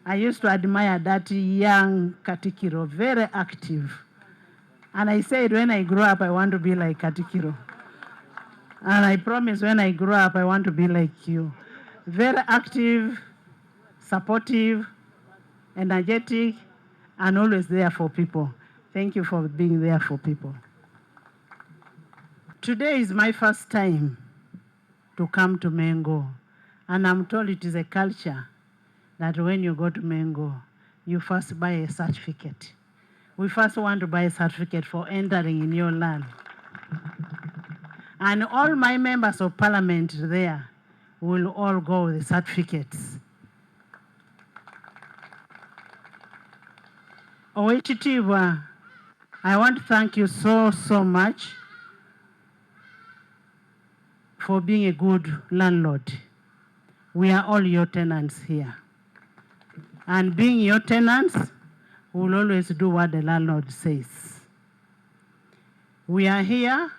I used to admire that young Katikiro, very active. And I said when I grow up, I want to be like Katikiro. And I promise when I grow up, I want to be like you. Very active, supportive, energetic, and always there for people. Thank you for being there for people. Today is my first time to come to Mengo. And I'm told it is a culture that when you go to Mengo, you first buy a certificate. We first want to buy a certificate for entering in your land. And all my members of parliament there will all go with the certificates. Owechitiwa, I want to thank you so much for being a good landlord. We are all your tenants here. And being your tenants, we will always do what the landlord says. We are here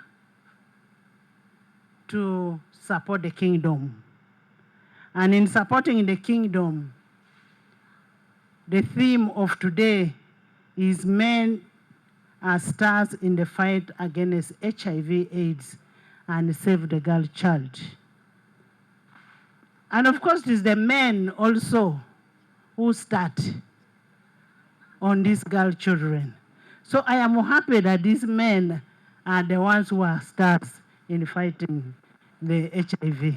to support the kingdom. And in supporting the kingdom, the theme of today is men are stars in the fight against HIV/AIDS and save the girl child. And of course, it is the men also who start on these girl children. So I am happy that these men are the ones who are stars in fighting the HIV.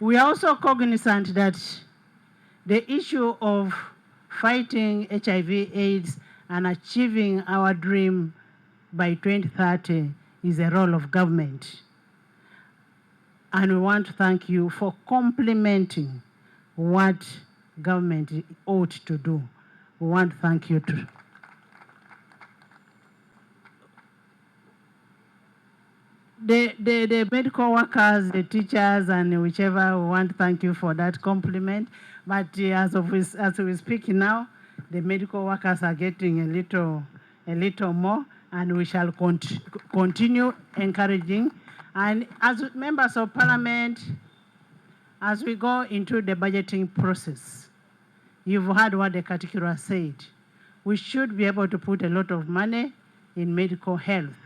We are also cognizant that the issue of fighting HIV/AIDS and achieving our dream by 2030 is a role of government. And we want to thank you for complementing what government ought to do. We want to thank you too. The medical workers, the teachers, and whichever, we want to thank you for that compliment. But as we speak now, the medical workers are getting a little more, and we shall continue encouraging. And as members of parliament, as we go into the budgeting process, you've heard what the Katikiro said. We should be able to put a lot of money in medical health.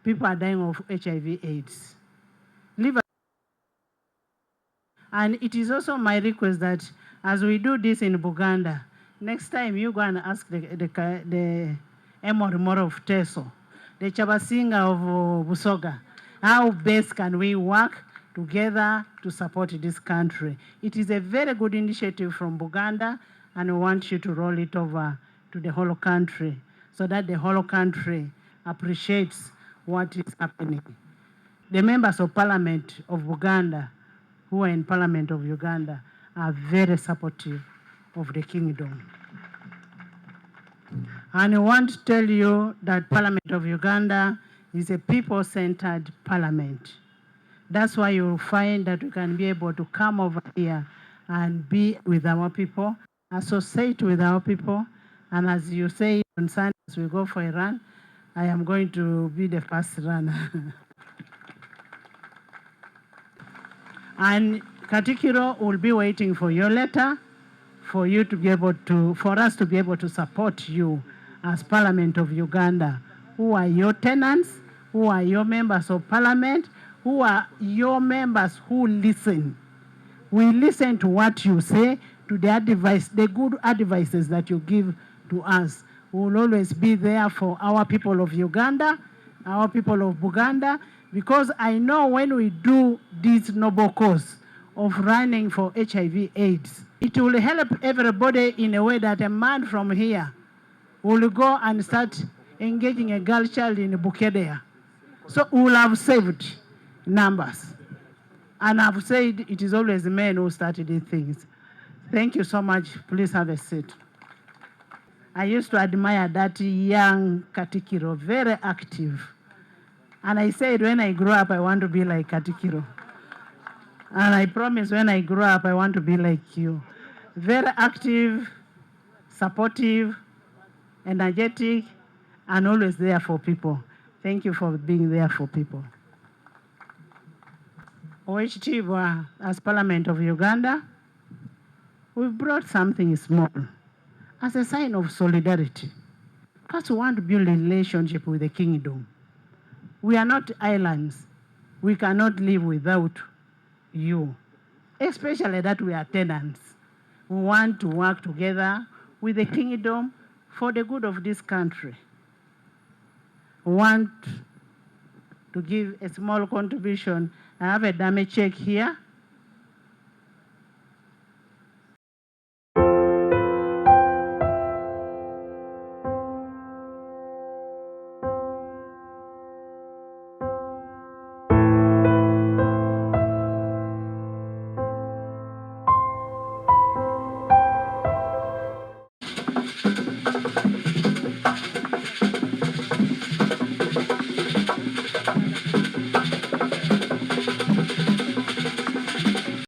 People are dying of HIV/AIDS. And it is also my request that as we do this in Buganda, next time you go and ask the Emor of Teso, the Chabasinga of Busoga, how best can we work together to support this country. It is a very good initiative from Buganda, and we want you to roll it over to the whole country so that the whole country appreciates what is happening. The members of parliament of Buganda who are in parliament of Uganda are very supportive of the kingdom. And I want to tell you that Parliament of Uganda is a people-centered parliament. That's why you'll find that we can be able to come over here and be with our people, associate with our people, and as you say on Sunday, as we go for a run, I am going to be the first runner. And Katikiro will be waiting for your letter for you to be able to, for us to be able to support you as Parliament of Uganda. Who are your tenants? Who are your members of parliament? Who are your members who listen? We listen to what you say, to the advice, the good advices that you give to us. We will always be there for our people of Uganda, our people of Buganda, because I know when we do this noble cause of running for HIV/AIDS, it will help everybody in a way that a man from here will go and start engaging a girl child in Bukedea. So we will have saved numbers. And I've said it is always men who started these things. Thank you so much. Please have a seat. I used to admire that young Katikiro, very active. And I said when I grow up, I want to be like Katikiro. And I promise when I grow up, I want to be like you. Very active, supportive, energetic, and always there for people. Thank you for being there for people. OHTV as Parliament of Uganda, We've brought something small as a sign of solidarity. First, we want to build a relationship with the kingdom. We are not islands. We cannot live without you, especially that we are tenants. We want to work together with the kingdom for the good of this country. We want to give a small contribution. I have a dummy check here